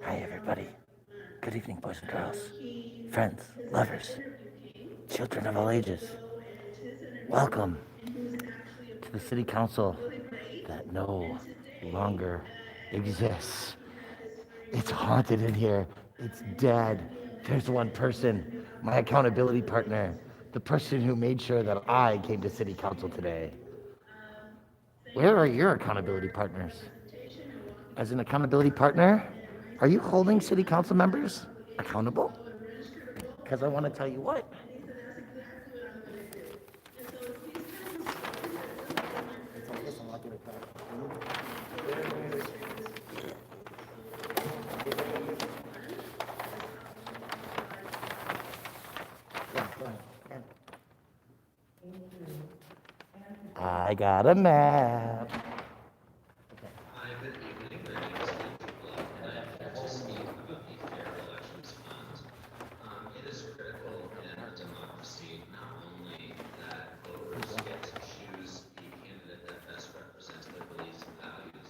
Hi, everybody. Good evening, boys and girls, friends, lovers, children of all ages. Welcome to the city council that no longer exists. It's haunted in here. It's dead. There's one person, my accountability partner, the person who made sure that I came to city council today. Where are your accountability partners? As an accountability partner, are you holding city council members accountable? Because I want to tell you what. I got a map. Hi, good evening. My name is Andrew Bluff, and I am here to speak about the Fair Elections Fund. It is critical in a democracy not only that voters get to choose the candidate that best represents their beliefs and values,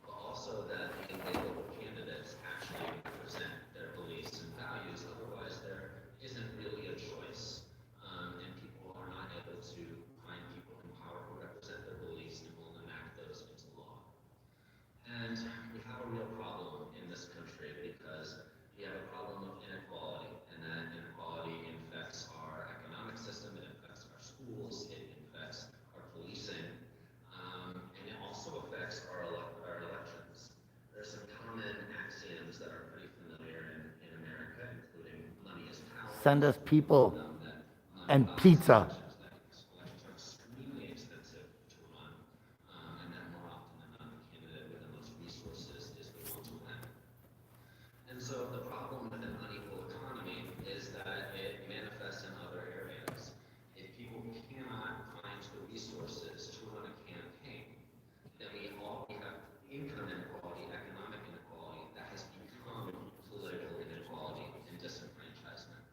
but also that the elected candidates actually represent their beliefs and values. Otherwise, there isn't really a choice, and people are not able to find people in power who represent their beliefs and will enact those into law. And we have a real problem in this country because we have a problem of inequality, and that inequality infects our economic system, it infects our schools, it infects our policing, and it also affects our elections. There are some common axioms that are pretty familiar in America, including money is power. Send us people That money and buys pizza. elections, that elections are extremely expensive to run, and that more often than not, the candidate with the most resources is the one to win. And so the problem with an unequal economy is that it manifests in other areas. If people cannot find the resources to run a campaign, then we have income inequality, economic inequality that has become political inequality and disenfranchisement.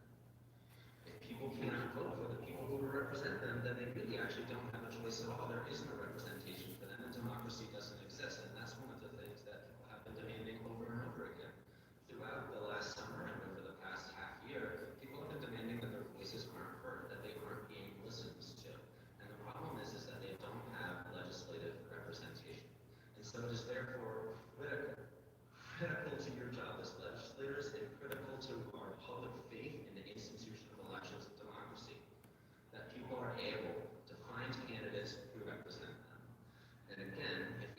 If people cannot vote for the people who represent them, then they really actually don't have a choice at all. There is no representation for them, and democracy doesn't exist. And that's one of the things that people have been demanding over and over again. Throughout the last summer and over the past half year, people have been demanding that their voices aren't heard, that they aren't being listened to. And the problem is that they don't have legislative representation. And so it is therefore critical to your job as legislators and critical to our public faith in the institution of elections and democracy, that people are able to find candidates who represent them. And again, if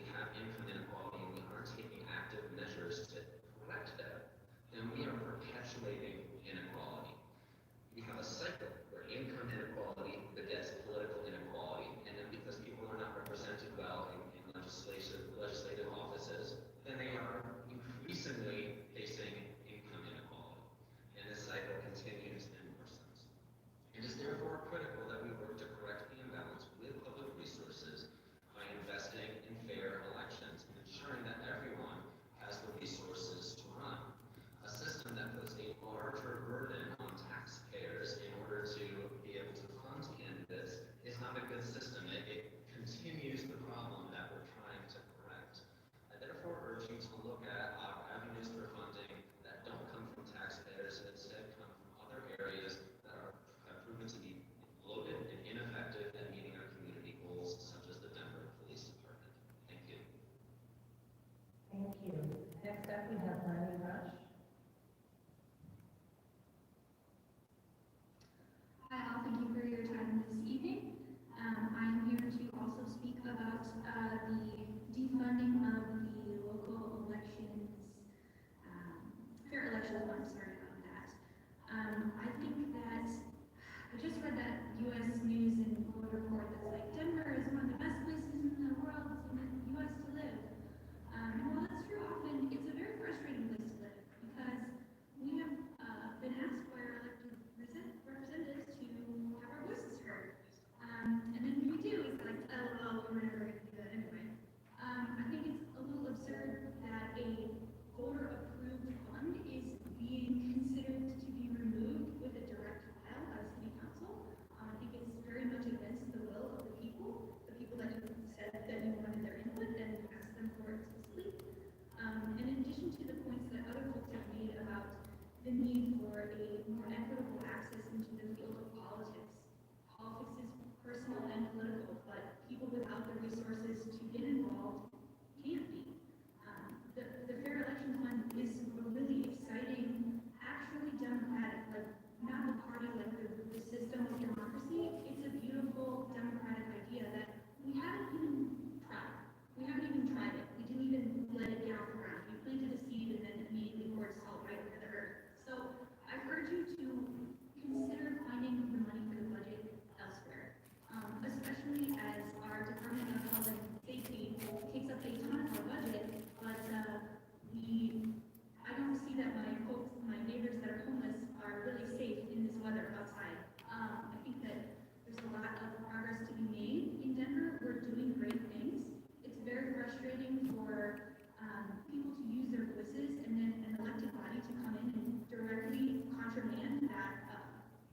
voices and then an elected body to come in and directly contraband that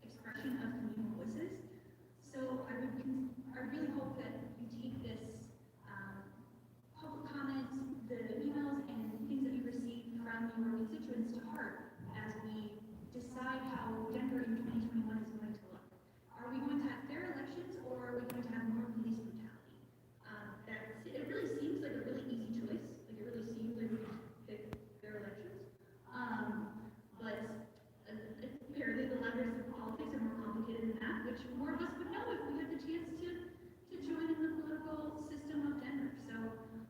expression of communal voices. So I really hope that you take this public comments, the emails and things that you receive from your constituents to heart as we decide how Denver in 2021 is going to look. Are we going to have fair elections or are we going to have more police brutality? It really seems like a really easy choice. Like it really seems like we pick fair elections. But apparently the levers of politics are more complicated than that, which more of us would know if we had the chance to join in the political system of Denver. So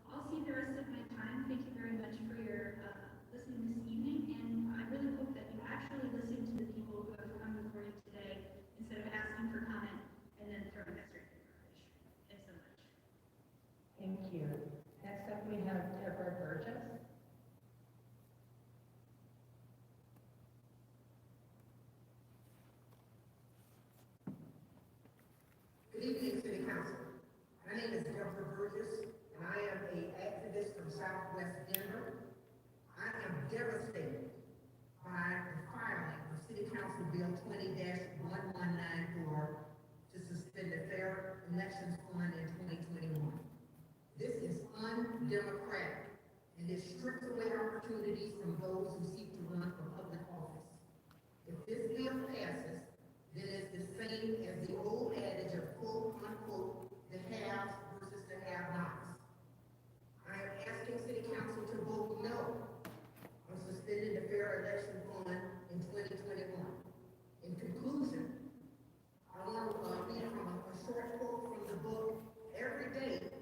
I'll see the rest of my time. Thank you very much for your listening this evening, and I really hope that you actually listen to the people who have come before you today instead of asking for comment and then throwing that straight in the garbage. Thanks so much. Thank you. Next up, we have Deborah Burgess. Good evening, City Council. My name is Deborah Burgess, and I am an activist from Southwest Denver. I am devastated by the filing of City Council Bill 20-1194 to suspend the Fair Elections Fund in 2021. This is undemocratic, and it strips away opportunities from those who seek to run for public office. If this bill passes, then it's the same as the old adage of quote unquote the haves versus the have-nots. I am asking City Council to vote no on suspending the Fair Election Fund in 2021. In conclusion, I want to read from a short quote from the book, Every Day is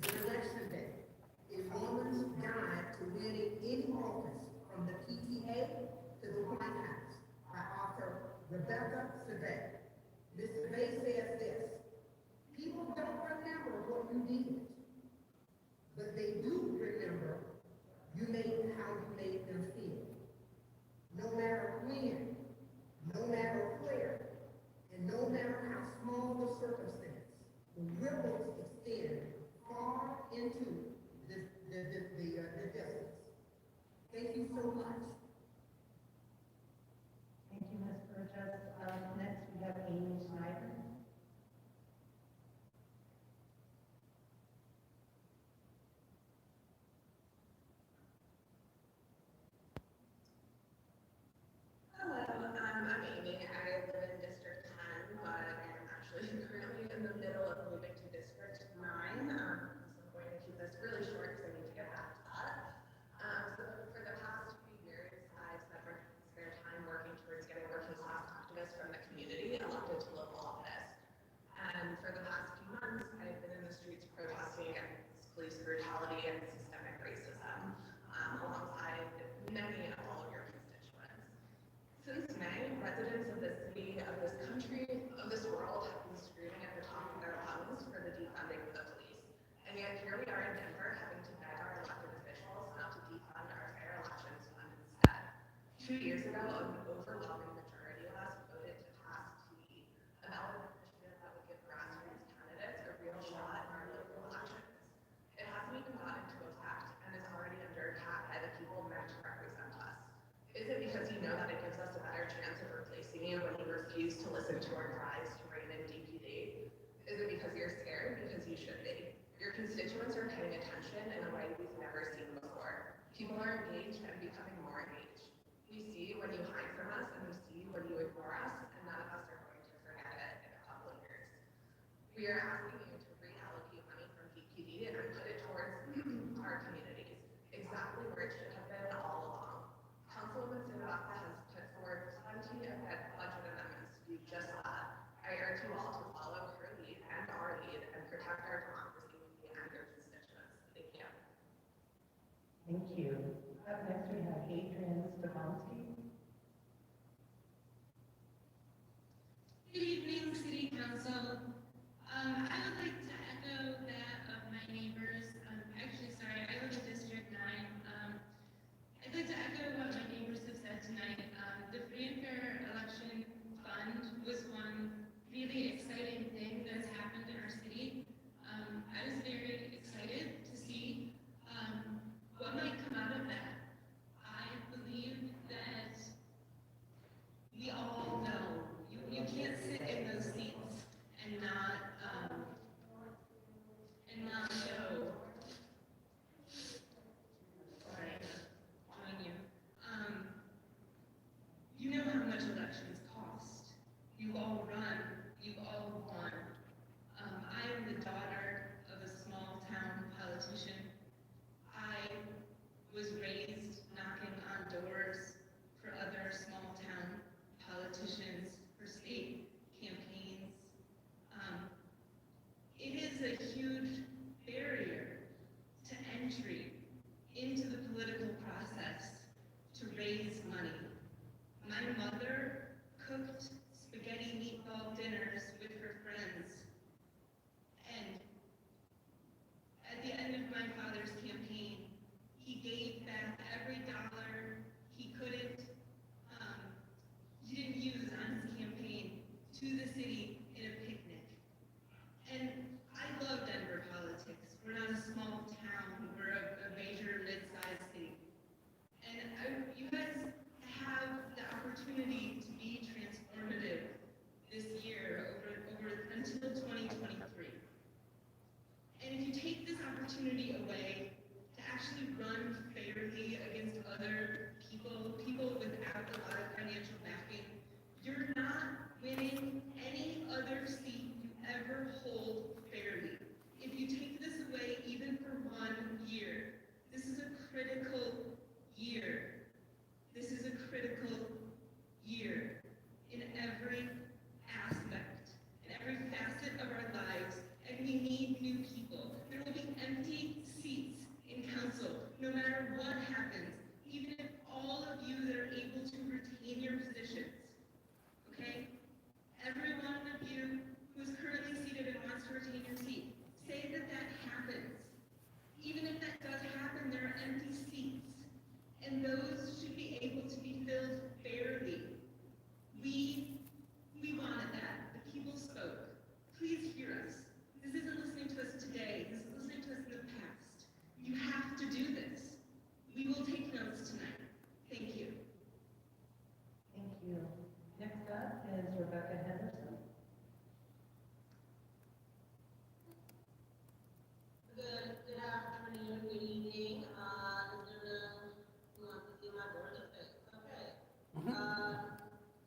an Election Day. A woman's guide to winning any office from the PTA to the White House by author Rebecca Survey. Ms. Survey says this: people don't remember what you did, but they do remember how you made them feel. No matter when, no matter where, and no matter how small the circumstance, the ripples extend far into the distance. Thank you so much. Thank you, Ms. Burgess. Next, we have Amy Schneider. Hello, I'm Amy. I live in District 10, but I'm actually currently in the middle of moving to District 9. So I'm going to keep this really short because I need to get back to that. So for the past few years, I've spent my spare time working towards getting working class activists from the community elected to local office. And for the past few months, I've been in the streets protesting against police brutality and systemic racism, alongside many of all of your constituents. Since May, residents of this city, of this country, of this world have been screaming at the top of their lungs for the defunding of the police. And yet here we are in Denver having to beg our elected officials not to defund our fair elections fund instead. 2 years ago, an overwhelming majority of us voted to pass T, a ballot initiative that would give grassroots candidates a real shot in our local elections. It hasn't even gotten into effect and is already under attack by the people meant to represent us. Is it because you know that it gives us a better chance of replacing you when you refuse to listen to our cries to rein in DPD? Is it because you're scared? Because you should be. Your constituents are paying attention in a way we've never seen before. People are engaged and becoming more engaged. We see when you hide from us and we see when you ignore us, and none of us are going to forget it in a couple of years. We are asking you to reallocate money from DPD and put it towards our communities, exactly where it should have been all along. Councilwoman Sivaka has put forward plenty of budget amendments to do just that. I urge you all to follow her lead and our lead and protect our democracy and your constituents. Thank you. Thank you. Up next, we have Adrian Stavonsky. Good evening, City Council. I would like to echo that of my neighbors. I live in District 9. I'd like to echo what my neighbors have said tonight. The Free and Fair Election Fund was one really exciting thing that's happened in our city. I was very excited to see what might come out of that. into the political process to raise money. My mother cooked spaghetti meatball dinners with her friends. And at the end of my father's campaign, he gave back every dollar he didn't use on his campaign to the city in a picnic. And I love Denver politics. We're not a small town, we're a major mid-sized city. And you guys have the opportunity to be transformative this year over until 2023. And if you take this opportunity away to actually run fairly against other people without a lot of financial backing, you're not winning any other seat you ever hold fairly. If you take this away even for 1 year, this is a critical year. This is a critical year in every aspect, in every facet of our lives, and we need new people. There will be empty seats in council, no matter what happens, even if all of you that are able to retain your positions, okay? Every one of you who is currently seated and wants to retain your seat, say that that happens. Even if that does happen, there are empty seats, and those should be able to be filled fairly. We wanted that. The people spoke. Please hear us. This isn't listening to us today. This is listening to us in the past. You have to do this. We will take notes tonight. Thank you. Thank you. Next up is Rebecca Henderson. Good afternoon, good evening. Who wants to see my gorgeous face? Okay.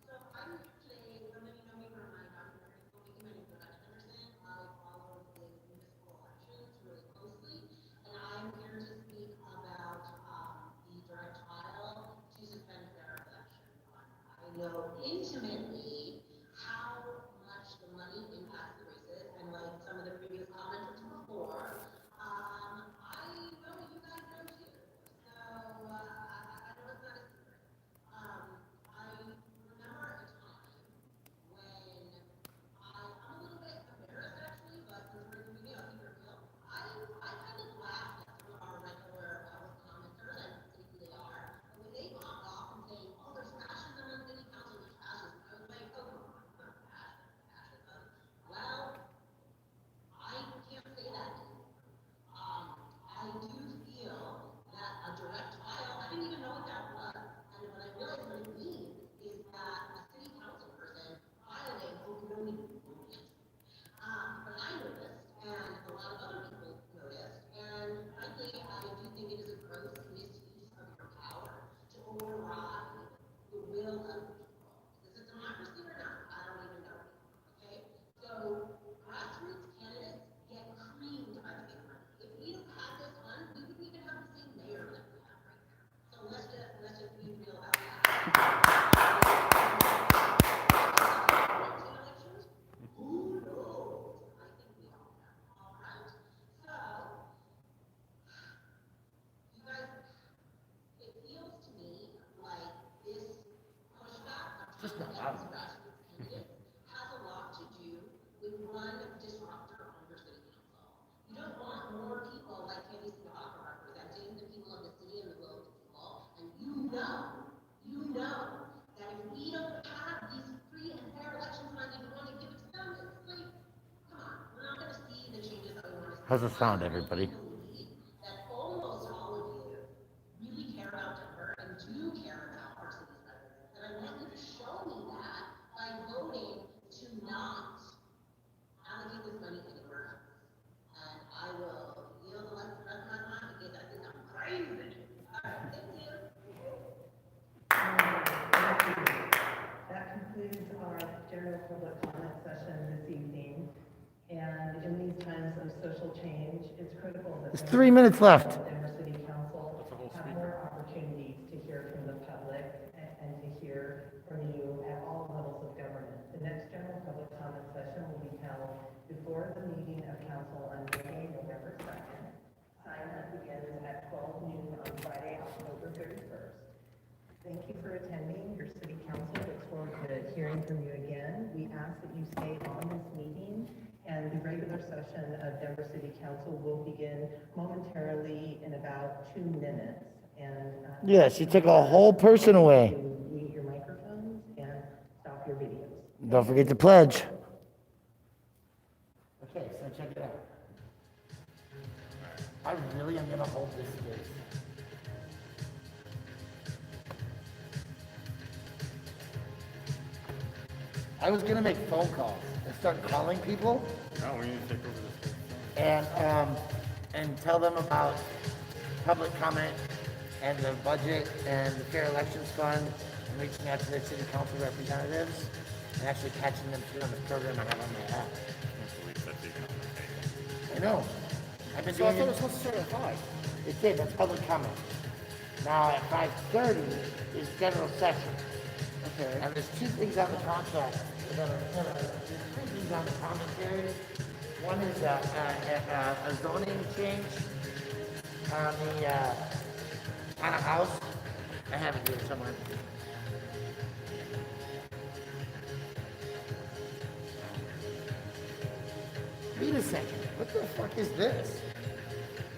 So I'm here today, some of you know me from my documentary filmmaking. My name is Rebecca Henderson. I follow the municipal elections really closely, and I'm here to speak about the direct file to suspend fair election. I know intimately how much the money impacts the races, and like some of the previous commenters before, I know you guys know too. So I know it's not a secret. I remember a time when I'm a little bit embarrassed actually, but since we're in the media, I'll keep it real. I kind of laughed at some of our regular public commenters, and see who they are. And when they popped off and saying, "Oh, there's fascism on city council, there's fascism," I was like, "Oh, come on, it's not fascism." Well, I can't say that anymore. I do feel that a direct file, I didn't even know what that was. And when I realized what it means is that a city council person filing over no voted. But I noticed, and a lot of other people noticed, and frankly, I do think it is a gross misuse of your power to override the will of the people. Is it democracy or not? I don't even know. Okay? So grassroots candidates get creamed by the big money. If we don't have this done, we wouldn't even have the same mayor that we have right now. So let's just be real about that. Elections? Who knows? I think we all know. All right. So you guys, it feels to me like this pushback of trying to get these grassroots candidates has a lot to do with one disruptor on your city council. You don't want more people like Candy Sibaka representing the people of the city and the will of the people. And you know that if we don't have these free and fair elections and I even want to give it to them, it's like, come on, we're not going to see the changes that we want to see. How's it sound, everybody? I believe that almost all of you really care about Denver and do care about our city's residents. And I want you to show me that by voting to not allocate this money anywhere else. And I will yield the rest of my time because I think I'm crazy. All right, thank you. That concludes our general public comment session this evening. And in these times of social change, it's critical that There's 3 minutes left. Denver City Council have more opportunities to hear from the public and to hear from you at all levels of government. The next general public comment session will be held before the meeting of council on Monday, November 2nd. Sign up begins at 12 noon on about 2 minutes, and. Yeah, she took a whole person away. To mute your microphones and stop your videos. Don't forget to pledge. Okay, so check it out. I really am gonna hold this space. I was gonna make phone calls and start calling people No, we need to take over this. and tell them about public comment and the budget and the Fair Elections Fund and reaching out to their city council representatives and actually catching them through on the program I have on my app. Can't believe that's even on the table. I know. I've been So I doing thought it it. was supposed to start at 5. It did, that's public comment. Now at 5:30 is general session. Okay. And there's 2 things on the contract that are, there's 3 things on the commentary. One is a zoning change on a house. I have it here somewhere. Wait a second, what the fuck is this?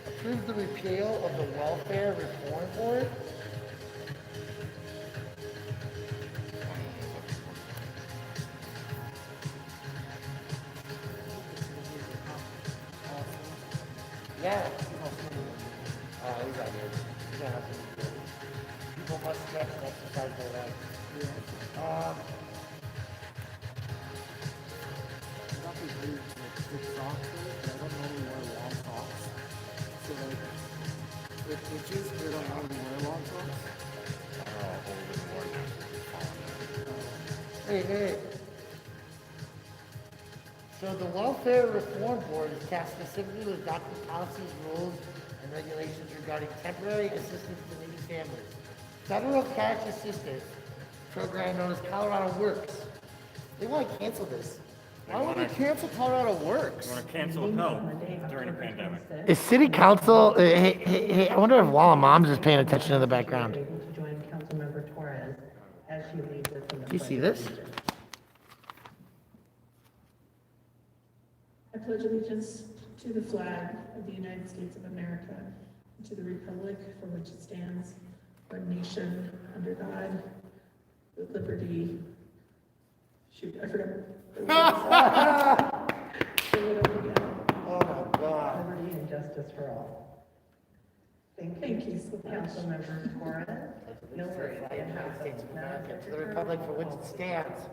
Approve the repeal of the Welfare Reform Board? Yeah. Oh, he's out here. He's got nothing to do. People must stretch and exercise their legs. Not these weird like thick socks though, but I don't normally wear long socks. So like it itches, but I don't normally wear long socks. Hey. So the Welfare Reform Board is tasked specifically with adopting policies, rules, and regulations regarding temporary assistance to needy families. Federal cash assistance program known as Colorado Works. They want to cancel this. Why would they cancel Colorado Works? You want to cancel it? No, during a pandemic. Is city council, hey, I wonder if Walla Moms is paying attention in the background. Able to join Councilmember Torres as she leads us in the. Do you see pledge of this? allegiance. I pledge allegiance to the flag of the United States of America, and to the republic for which it stands, one nation, under God, with liberty. Shoot, I forgot. Say it over again. Oh my God. Liberty and justice for all. Thank you so much. Councilmember Torres. No worries. To the United States of America, to the republic for which it stands,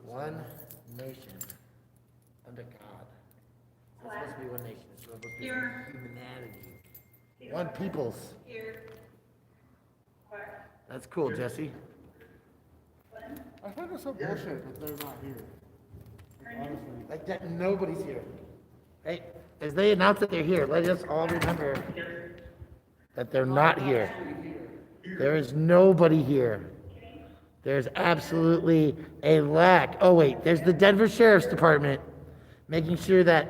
one nation, under God. It's not supposed to be one nation, it's supposed to be humanity. One peoples. That's cool, Jesse. I heard it's some bullshit that they're not here. Like, honestly. Like that, nobody's here. Hey, as they announce that they're here, let us all remember that they're not here. There is nobody here. There's absolutely a lack. Oh wait, there's the Denver Sheriff's Department making sure that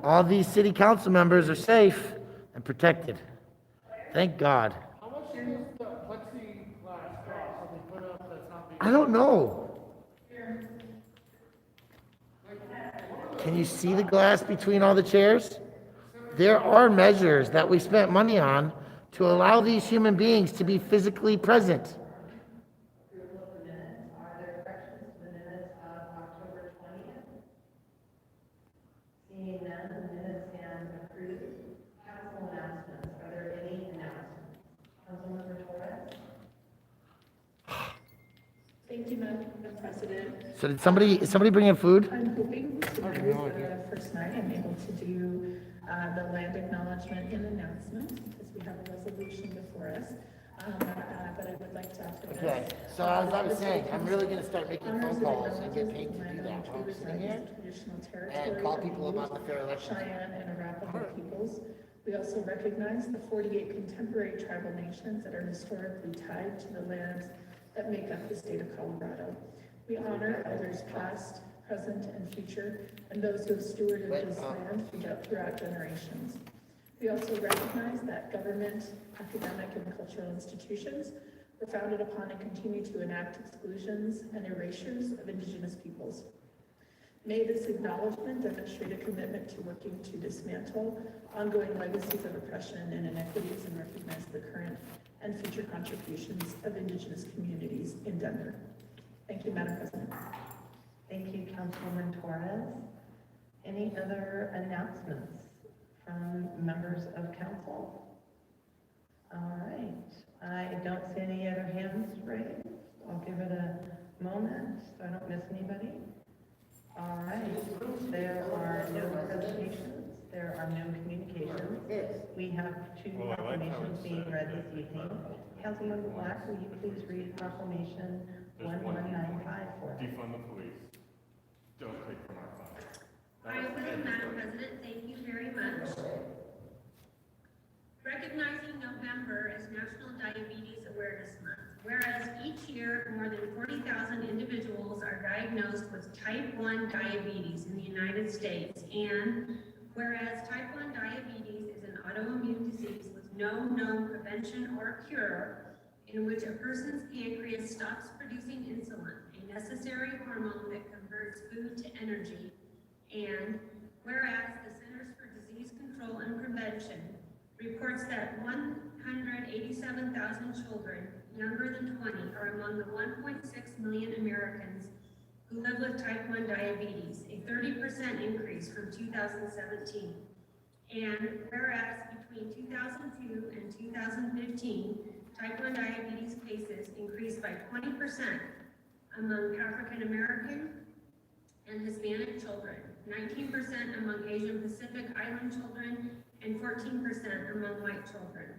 all these city council members are safe and protected. Thank God. How much is the plexiglass cost that they put up that's not being? I don't know. Can you see the glass between all the chairs? There are measures that we spent money on to allow these human beings to be physically present. Are there corrections to the minutes of October 20th? Seeing none, the minutes stand approved. Council announcements. Are there any announcements? Councilmember Torres? Thank you, Madam President. So did somebody bring in food? I'm hoping tonight is the first night I'm able to do the land acknowledgement and announcement, because we have a resolution before us. But I would like to offer this. Okay, so as I was saying, I'm really gonna start making phone calls and get paid to do that while I'm sitting here and call people about the fair election. Cheyenne and Arapaho peoples. We also recognize the 48 contemporary tribal nations that are historically tied to the lands that make up the state of Colorado. We honor elders past, present, and future, and those who have stewarded this land throughout generations. We also recognize that government, academic, and cultural institutions were founded upon and continue to enact exclusions and erasures of Indigenous peoples. May this acknowledgement demonstrate a commitment to working to dismantle ongoing legacies of oppression and inequities and recognize the current and future contributions of Indigenous communities in Denver. Thank you, Madam President. Thank you, Councilwoman Torres. Any other announcements from members of council? All right, I don't see any other hands raised. I'll give it a moment so I don't miss anybody. All right, there are no presentations, there are no communications. We have two Well, I like how proclamations it's, being read this evening. Councilmember Black, will you please read proclamation There's one 1195 for us? defund the police. Don't take from our funds. I will, Madam President, thank you very much. Recognizing November as National Diabetes Awareness Month, whereas each year more than 40,000 individuals are diagnosed with type 1 diabetes in the United States, and whereas type 1 diabetes is an autoimmune disease with no known prevention or cure, in which a person's pancreas stops producing insulin, a necessary hormone that converts food to energy, and whereas the Centers for Disease Control and Prevention reports that 187,000 children younger than 20 are among the 1.6 million Americans who live with type 1 diabetes, a 30% increase from 2017. And whereas between 2002 and 2015, type 1 diabetes cases increased by 20% among African American and Hispanic children, 19% among Asian Pacific Island children, and 14% among white children.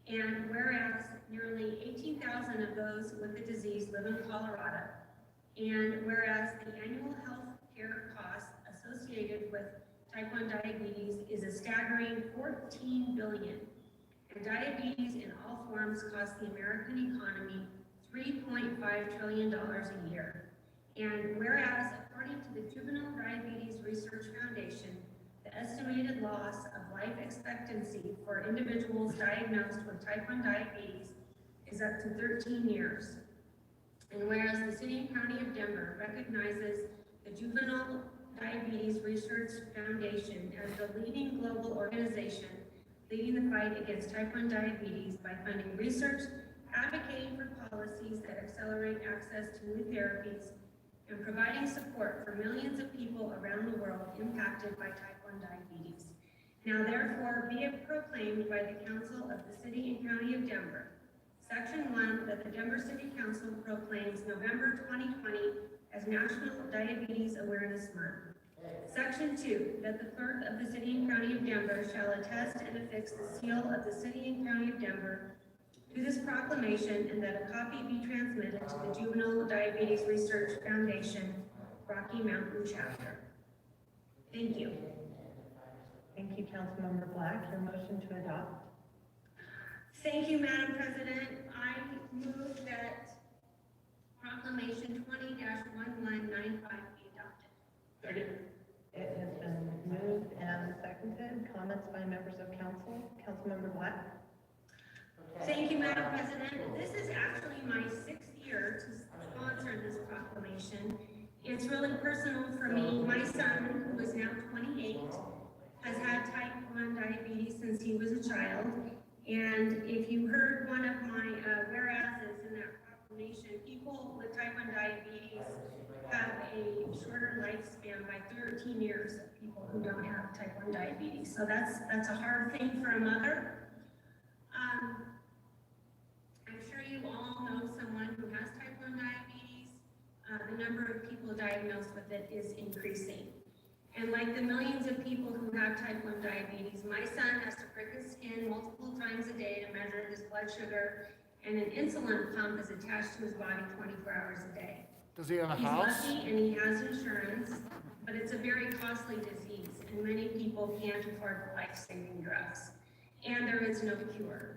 And whereas nearly 18,000 of those with the disease live in Colorado, and whereas the annual health care costs associated with type 1 diabetes is a staggering $14 billion, and diabetes in all forms costs the American economy $3.5 trillion a year. And whereas, according to the Juvenile Diabetes Research Foundation, the estimated loss of life expectancy for individuals diagnosed with type 1 diabetes is up to 13 years. And whereas the City and County of Denver recognizes the Juvenile Diabetes Research Foundation as the leading global organization leading the fight against type 1 diabetes by funding research, advocating for policies that accelerate access to new therapies, and providing support for millions of people around the world impacted by type 1 diabetes. Now therefore be it proclaimed by the Council of the City and County of Denver, Section 1, that the Denver City Council proclaims November 2020 as National Diabetes Awareness Month. Section 2, that the clerk of the City and County of Denver shall attest and affix the seal of the City and County of Denver to this proclamation, and that a copy be transmitted to the Juvenile Diabetes Research Foundation, Rocky Mountain Chapter. Thank you. Thank you, Councilmember Black. Your motion to adopt? Thank you, Madam President. I move that Proclamation 20-1195 be adopted. It has been moved and seconded. Comments by members of council? Councilmember Black? Thank you, Madam President. This is actually my 6th year to sponsor this proclamation. It's really personal for me. My son, who is now 28, has had type 1 diabetes since he was a child. And if you heard one of my whereases in that proclamation, people with type 1 diabetes have a shorter lifespan by 13 years of people who don't have type 1 diabetes. So that's a hard thing for a mother. I'm sure you all know someone who has type 1 diabetes. The number of people diagnosed with it is increasing. And like the millions of people who have type 1 diabetes, my son has to prick his skin multiple times a day to measure his blood sugar, and an insulin pump is attached to his body 24 hours a day. Does he own a He's house? lucky and he has insurance, but it's a very costly disease, and many people can't afford life-saving drugs. And there is no cure.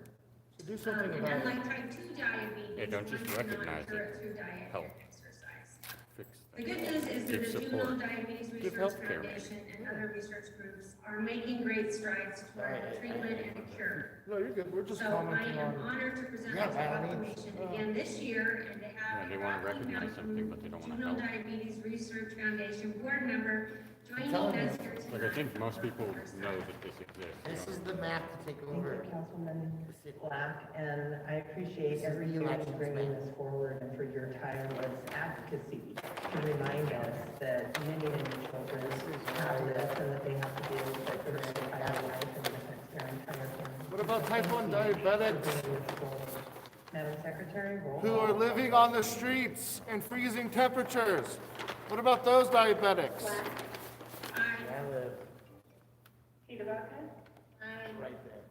So do something And about it. unlike type 2 diabetes, Yeah, don't just one cannot recognize cure it. through diet Help. and exercise. fix The things. good news is that Give the Juvenile support. Diabetes Give Research healthcare. Foundation and other research groups are making great strides toward treatment and cure. No, you're good, we're just So I commenting am on, honored to present Yeah, this by all means. proclamation again this year and to have Yeah, they a wanna Rocky recognize Mountain something, but they don't wanna Juvenile help. Diabetes Research Foundation board member joining telling us you. here Like, I tonight. think most people know that this exists. This is the map to take Thank over you, Councilman the city. Black, and I appreciate This is every the year you elections, bringing man. this forward and for your tireless advocacy to remind us that many, many children have this and that they have to deal with it for their entire life and affects their entire family. what about type 1 Thank you for diabetics bringing this forward. Madam Secretary, roll who call. are living on the streets in freezing temperatures? What about those diabetics? I live Peter Baca? right there.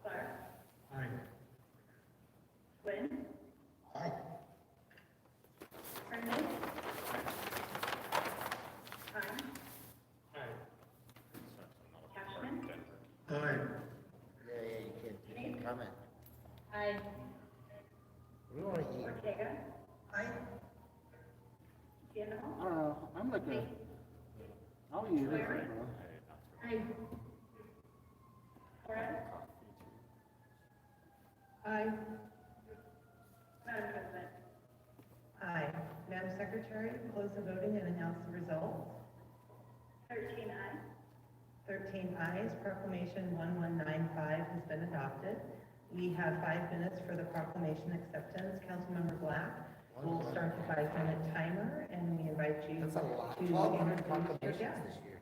Clark? Aye. Quinn? Hi. Brendan? Cashman? Aye. Yeah, you can comment. Aye. We want to eat. Ortega? Aye. Candelo? I don't know, I'm like a, I'll eat it, bro. Aye. Flores? Aye. Madam President? Aye. Madam Secretary, close the voting and announce the results. 13 aye. 13 ayes, proclamation 1195 has been adopted. We have 5 minutes for the proclamation acceptance. Councilmember Black will start the 5-minute timer, and we invite you That's a lot. to 1,200 introduce your proclamations guest. this year.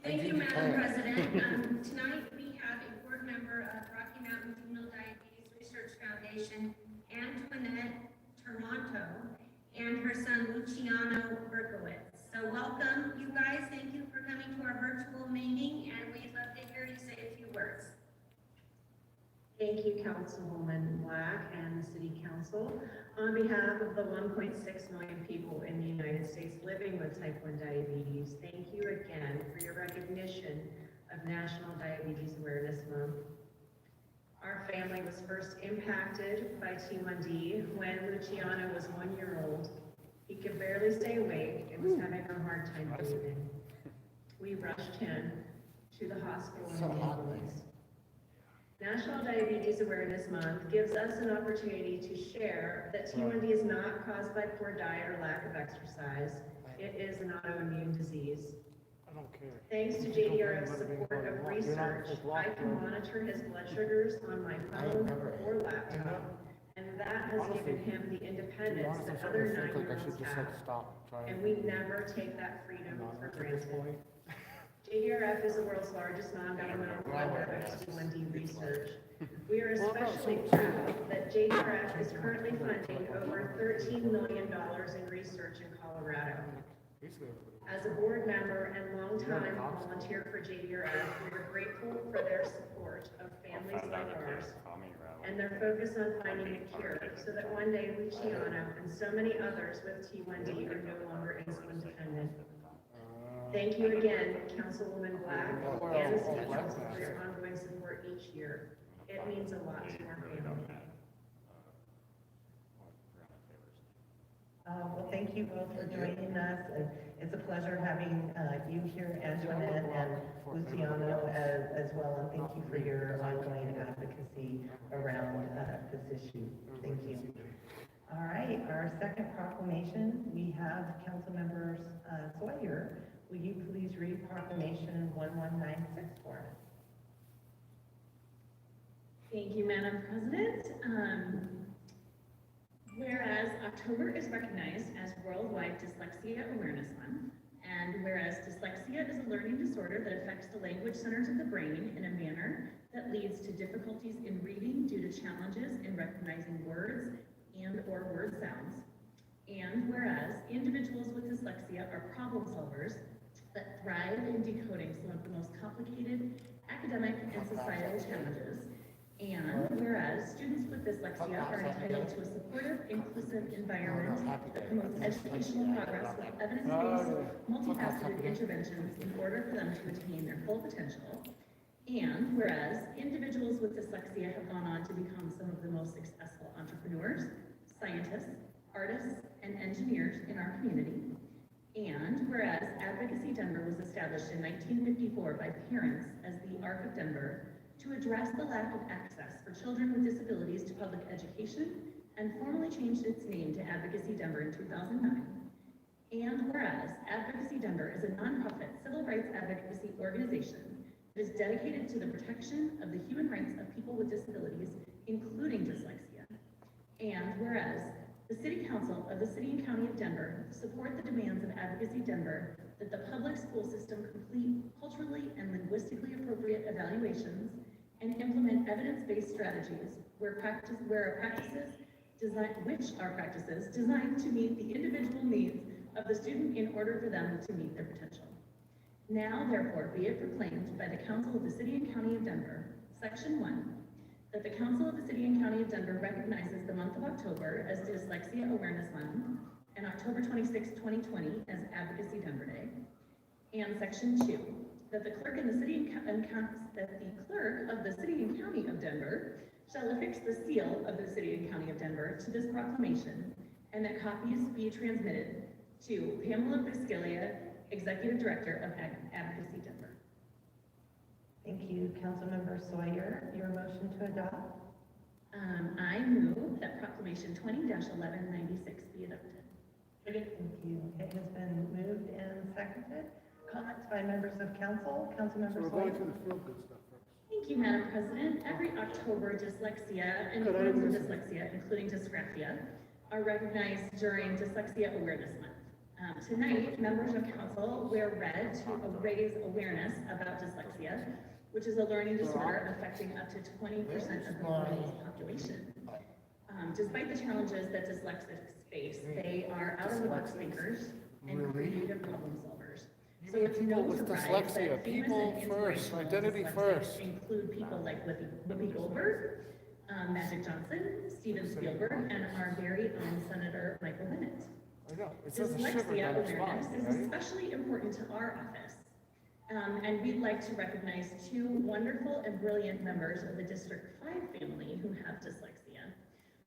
Thank you, Indeed, Madam declare. President. Tonight, we have a board member of Rocky Mountain Juvenile Diabetes Research Foundation, Antoinette Toronto, and her son Luciano Berkowitz. So welcome, you guys. Thank you for coming to our virtual meeting, and we'd love to hear you say a few words. Thank you, Councilwoman Black and the City Council. On behalf of the 1.6 million people in the United States living with type 1 diabetes, thank you again for your recognition of National Diabetes Awareness Month. Our family was first impacted by T1D when Luciano was 1 year old. He could barely stay awake and was having a hard time breathing. We rushed him to the hospital in an ambulance. National Diabetes Awareness Month gives us an opportunity to share that T1D is not caused by poor diet or lack of exercise. It is an autoimmune disease. I don't care. Thanks to JDRF's support of research, I can monitor his blood sugars on my phone or laptop, and that has given him the To be independence honest, I'm that starting other to think like I 9-year-olds should just have. like stop trying. And we never take that freedom for At this granted. point. JDRF is the world's largest non-governmental provider of T1D research. We are especially proud that JDRF is currently funding over $13 million in research in Colorado. Basically, everybody. As a board member and longtime volunteer for JDRF, we are grateful for their support of families like ours and their focus on finding a cure so that one day Luciano and so many others with T1D are no longer insulin dependent. Thank you again, Councilwoman Black and the City Council for your ongoing support each year. It means a lot to our family. Well, thank you both for joining us, and it's a pleasure having you here, Antoinette and Luciano as well, and thank you for your ongoing advocacy around this issue. Thank you. All right, our second proclamation, we have Councilmember Sawyer. Will you please read Proclamation 1196 for us? Thank you, Madam President. Whereas October is recognized as Worldwide Dyslexia Awareness Month, and whereas dyslexia is a learning disorder that affects the language centers of the brain in a manner that leads to difficulties in reading due to challenges in recognizing words and/or word sounds, and whereas individuals with dyslexia are problem solvers that thrive in decoding some of the most complicated academic and societal challenges, and whereas students with dyslexia are entitled to a supportive, inclusive environment that promotes educational progress with evidence-based, multifaceted interventions in order for them to attain their full potential, and whereas individuals with dyslexia have gone on to become some of the most successful entrepreneurs, scientists, artists, and engineers in our community. And whereas Advocacy Denver was established in 1954 by parents as the Arc of Denver to address the lack of access for children with disabilities to public education, and formally changed its name to Advocacy Denver in 2009. And whereas Advocacy Denver is a nonprofit civil rights advocacy organization that is dedicated to the protection of the human rights of people with disabilities, including dyslexia. And whereas the City Council of the City and County of Denver support the demands of Advocacy Denver that the public school system complete culturally and linguistically appropriate evaluations and implement evidence-based strategies which are practices designed to meet the individual needs of the student in order for them to meet their potential. Now, therefore, be it proclaimed by the Council of the City and County of Denver, Section 1, that the Council of the City and County of Denver recognizes the month of October as Dyslexia Awareness Month and October 26, 2020 as Advocacy Denver Day. And Section 2, that the clerk of the City and County of Denver shall affix the seal of the City and County of Denver to this proclamation, and that copies be transmitted to Pamela Biscaglia, Executive Director of Advocacy Denver. Thank you, Councilmember Sawyer. Your motion to adopt? I move that Proclamation 20-1196 be adopted. Thank you. It has been moved and seconded. Comments by members of council? So Councilmember we're going Sawyer? through the feel-good stuff first. Thank you, Madam President. Every October, dyslexia and Good, I forms of missed dyslexia, including dysgraphia, are recognized during Dyslexia Awareness Month. Tonight, members of council wear red to raise awareness about dyslexia, which is a learning disorder affecting up to 20% of the world's population. Despite the challenges that dyslexics face, they are out-of-the-box thinkers and creative problem solvers. So it's no with surprise dyslexia, that famous people and first, inspirational identity dyslexics first. include people like Whoopi Goldberg, Magic Johnson, Steven Spielberg, and our very own Senator Michael Bennett. I know, it says a sugar Dyslexia down its awareness spine, is right? especially important to our office. And we'd like to recognize two wonderful and brilliant members of the District 5 family who have dyslexia.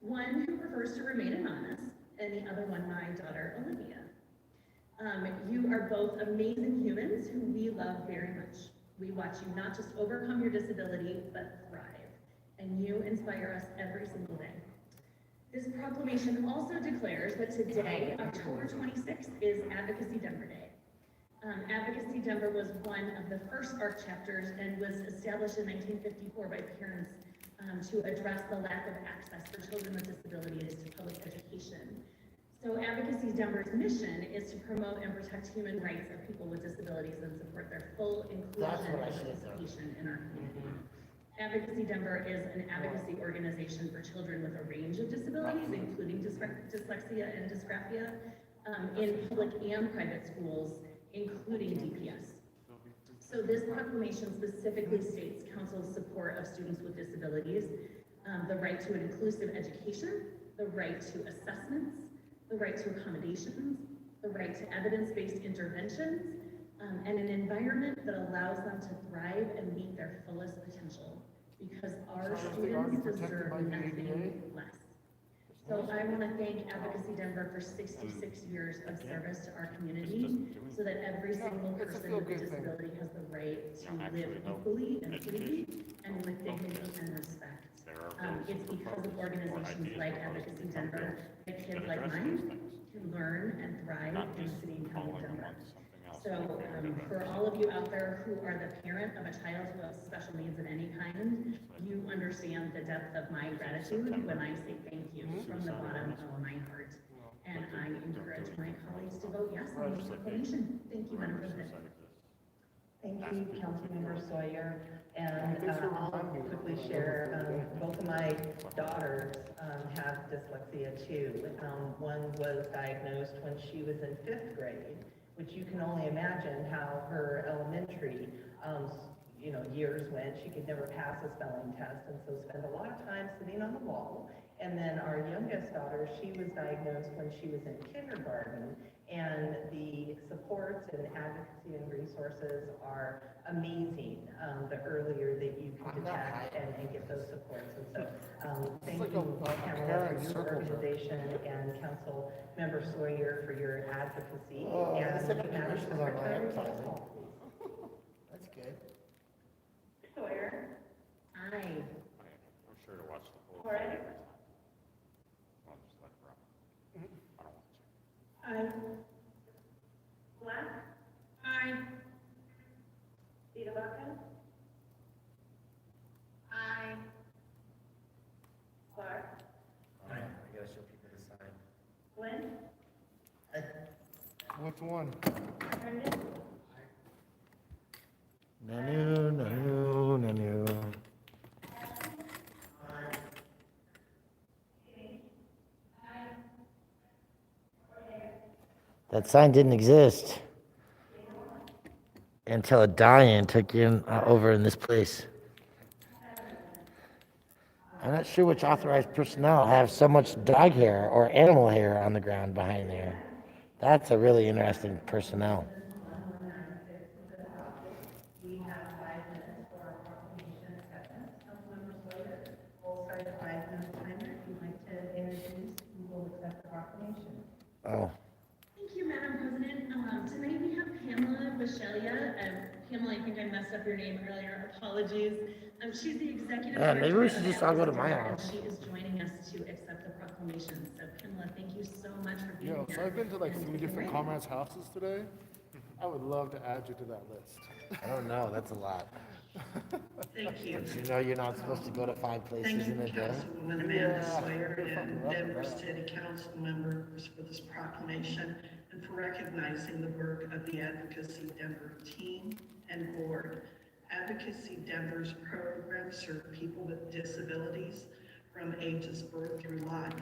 One who prefers to remain anonymous, and the other one, my daughter, Olivia. You are both amazing humans who we love very much. We watch you not just overcome your disability, but thrive. And you inspire us every single day. This proclamation also declares that today, October 26th, is Advocacy Denver Day. Advocacy Denver was one of the first ARC chapters and was established in 1954 by parents to address the lack of access for children with disabilities to public education. So Advocacy Denver's mission is to promote and protect human rights of people with disabilities and support their full inclusion and participation in our community. Advocacy Denver is an advocacy organization for children with a range of disabilities, including dyslexia and dysgraphia, in public and private schools, including DPS. So this proclamation specifically states council's support of students with disabilities, the right to an inclusive education, the right to assessments, the right to accommodations, the right to evidence-based interventions, and an environment that allows them to thrive and meet their fullest potential, because our students deserve nothing less. So I want to thank Advocacy Denver for 66 years of service to our community, so that every single person with a disability has the right to live equally and freely and with dignity and respect. It's because of organizations like Advocacy Denver that kids like mine can learn and thrive in the city and county of Denver. So for all of you out there who are the parent of a child who has special needs of any kind, you understand the depth of my gratitude when I say thank you from the bottom of my heart. And I encourage my colleagues to vote yes on this proclamation. Thank you, Madam President. Thank you, Councilmember Sawyer. And I'll quickly share, both of my daughters have dyslexia too. One was diagnosed when she was in 5th grade, which you can only imagine how her elementary, years went. She could never pass a spelling test, and so spent a lot of time sitting on the wall. And then our youngest daughter, she was diagnosed when she was in kindergarten, and the supports and advocacy and resources are amazing, the earlier that you can detect and get those supports. And so Thank like you, a Pamela, parent for your circle jerk. organization, and Council Member Sawyer for your advocacy. Oh, And they said the Madam commercials on my Secretary, roll advertising. call, please. That's good. Sawyer. Aye. I'm sure to watch the whole All right. thing every time. I'll just let it run. I don't want to. Aye. Black. Aye. Vaca. Aye. Clark. I gotta show people the sign. Flynn. Which one? Herndon. Nanu, nanu, nanu. That sign didn't exist until a die-in took in over in this place. I'm not sure which authorized personnel have so much dog hair or animal hair on the ground behind there. That's a really interesting personnel. We have 5 minutes for our proclamation acceptance. Councilmember Sawyer, we'll start a 5-minute timer if you'd like to introduce who will accept the proclamation. Oh, Thank you, Madam President. Tonight we have Pamela Bachelia. Pamela, I think I messed up your name earlier. Apologies. She's the executive yeah, maybe we director should of just all go to my Advocacy Denver, house. and she is joining us to accept the proclamation. So, Pamela, thank you so much for being Yeah, here. so I've been to like and 3 different taking- comrades' houses today. I would love to add you to that list. I don't know, that's a lot. Thank you. You know you're not supposed to go to 5 Thank places you, in a day? Councilwoman Amanda Yeah. Sawyer You're fucking and right Denver about that. City Council members for this proclamation and for recognizing the work of the Advocacy Denver team and board. Advocacy Denver's programs serve people with disabilities from ages birth through life.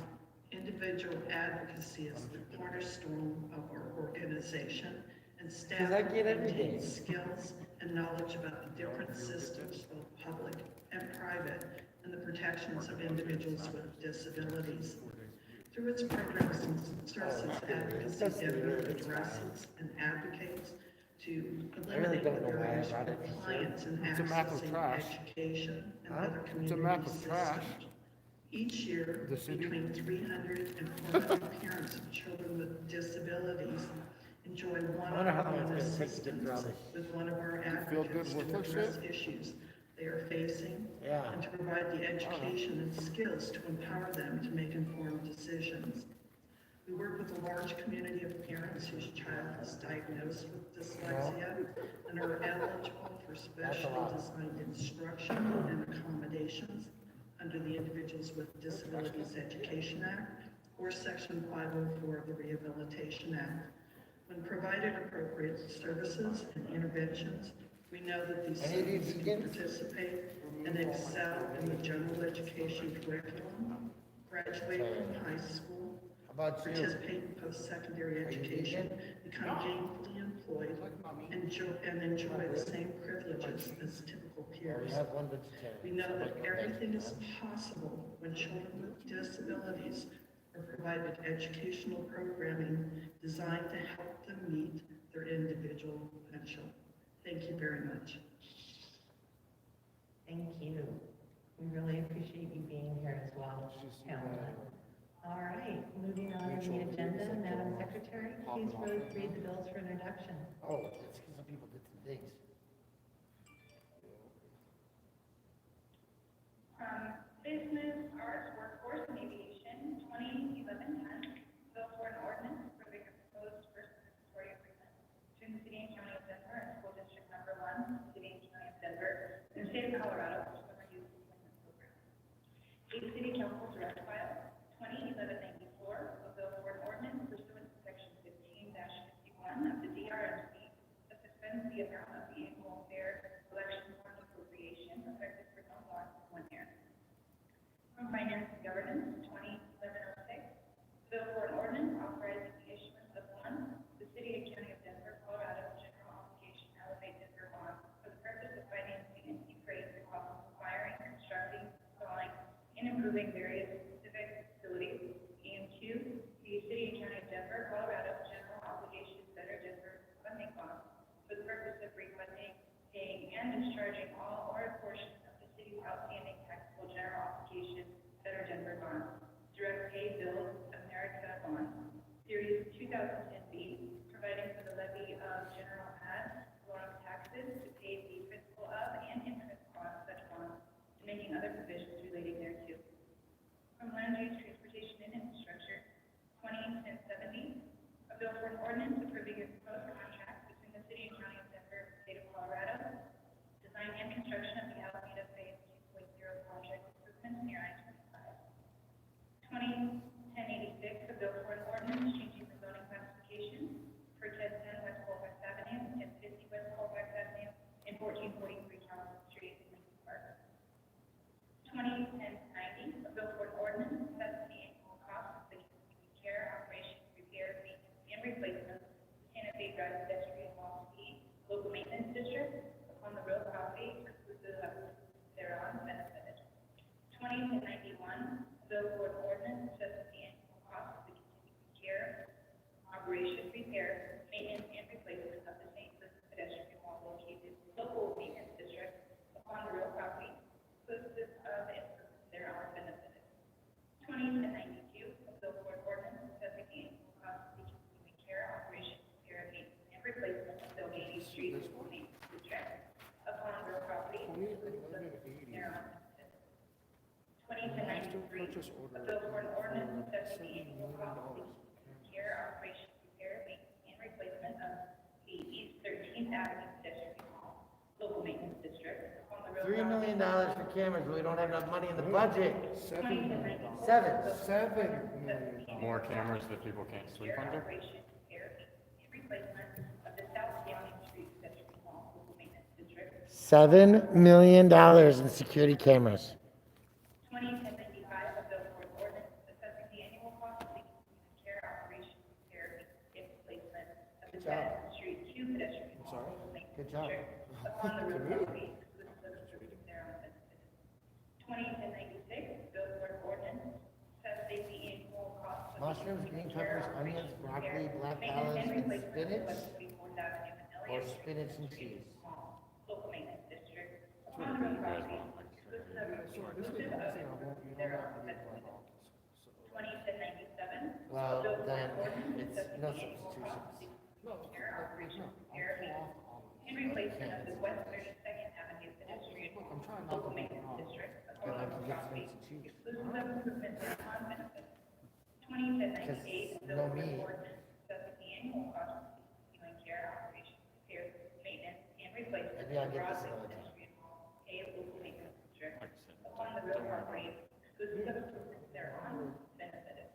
Individual advocacy is the cornerstone of our organization, and staff Because I get everything. maintains skills and knowledge about the different systems, both public and private, and the protections of individuals with disabilities. Through its programs and services, Advocacy Denver addresses and advocates to eliminate don't know why I barriers brought for it. clients in It's a map of accessing trash. education and Huh? other It's a community map of trash. systems. Each year, The city? between 300 and 400 parents of children with disabilities enjoy I wonder how long one-on-one it's gonna take to get through all assistance this. with one of our Feel good advocates with to her address shit? issues they are facing Yeah. and to provide the education and skills to empower them to make informed decisions. We work with a large community of parents whose child is diagnosed with dyslexia and are eligible for specially designed instruction and accommodations under the Individuals with Disabilities Education Act or Section 504 of the Rehabilitation Act. When provided appropriate services and interventions, we know that these Any of you students can vegans? participate and excel in the general education curriculum, graduate from high school, How about you? participate in post-secondary education, become gainfully employed, and enjoy the same privileges as typical We peers. have one vegetarian. We know that everything is possible when children with disabilities are provided educational programming designed to help them meet their individual potential. Thank you very much. Thank you. We really appreciate you being here as well, Pamela. All right, moving on to the agenda, Madam Secretary, please read the bills for introduction. Oh, it's because some people did some things. Business, arts, workforce, and aviation, 2011-10, bill for an ordinance approving a proposed first statutory agreement between the city and county of Denver and school district number 1, city and county of Denver, and the state of Colorado for summer youth employment program. A city council direct file, 2011-94, a bill for an ordinance pursuant to section 15-51 of the DRMC that suspends the amount of the annual fair election fund appropriation effective for no more than 1 year. From Finance and Governance, 2011-06, bill for an ordinance authorizing the issuance of one, the city and county of Denver, Colorado general obligation elevate Denver bonds for the purpose of financing and defraying the cost of acquiring, constructing, installing, and improving various civic facilities. And two, the city and county of Denver, Colorado general obligation better Denver funding bonds for the purpose of refunding, paying, and discharging all or a portion of the city's outstanding taxable general obligation thereon. Direct Pay Build America Bonds, Series 2010B, providing for the levy of general ad valorem taxes to pay the principal of and interest on such bonds, and making other provisions relating thereto. From Land Use, Transportation, and Infrastructure, 201070, a bill for an ordinance approving a proposed contract between the City and County of Denver, State of Colorado, design and construction of the Alameda Phase 2.0 project improvements near I-25. 201086, a bill for an ordinance changing the zoning classification for 1010 West Colfax Avenue, 1050 West Colfax Avenue, and 1443 Charles Street in Lincoln Park. 201090, a bill for an ordinance setting the annual cost of the continuing care, operation, repair, maintenance, and replacement of Santa Fe Drive pedestrian wall P local maintenance district upon the real property exclusive of thereon benefited. 2091, a bill for an ordinance setting the annual cost of the continuing care, operation, repair, maintenance, and replacement of the St. Louis pedestrian wall located local maintenance district upon the real property exclusive of the improvements thereon benefited. 2092, a bill for an ordinance setting the annual cost of the continuing care, operation, repair, maintenance, and replacement of the Oneida Street local maintenance district upon real property exclusive of thereon benefited. 2093, a bill for an ordinance setting the annual cost of the continuing care, operation, repair, maintenance, and replacement of the East 13th Avenue pedestrian wall local maintenance district upon the real $3 property. million for cameras, but we don't have enough money in the budget. $7 million. Seven. $7 million. More cameras that people can't sleep under? Operation, repair, maintenance, and replacement of the South Downing Street pedestrian wall local maintenance district. $7 million in security cameras. 201095, a bill for an ordinance assessing the annual cost of the continuing care, operation, repair, and replacement of the Downing Street 2 pedestrian wall local maintenance Good job. district upon the real property exclusive of thereon benefited. 201096, bill for an ordinance assessing the annual cost of the Mushrooms, green continuing care, peppers, onions, operation, broccoli, repair, black maintenance, olives, and and replacement of spinach, West 44th Avenue and or Elliott spinach and cheese. local maintenance district That's upon what the you real guys property want, like, exclusive So this is exclusive one of thing I won't, you don't thereon have to be benefited. like, 201097. Well, a bill for then an ordinance it's assessing no the annual cost of substitutions. no, the care, operation, I'll repair, pull maintenance, off all of and replacement of the West 32nd Avenue pedestrian Look, I'm trying not local to make it maintenance wrong. district Then I upon can the get property things to choose. exclusive of improvements thereon benefited. 201098, a bill no for an meat. ordinance assessing the annual cost of continuing care, operation, repair, maintenance, and replacement Maybe I'll of get this Broadway another time. pedestrian wall, a local maintenance district Like I said, upon the real don't worry about property it. exclusive of improvements thereon benefited.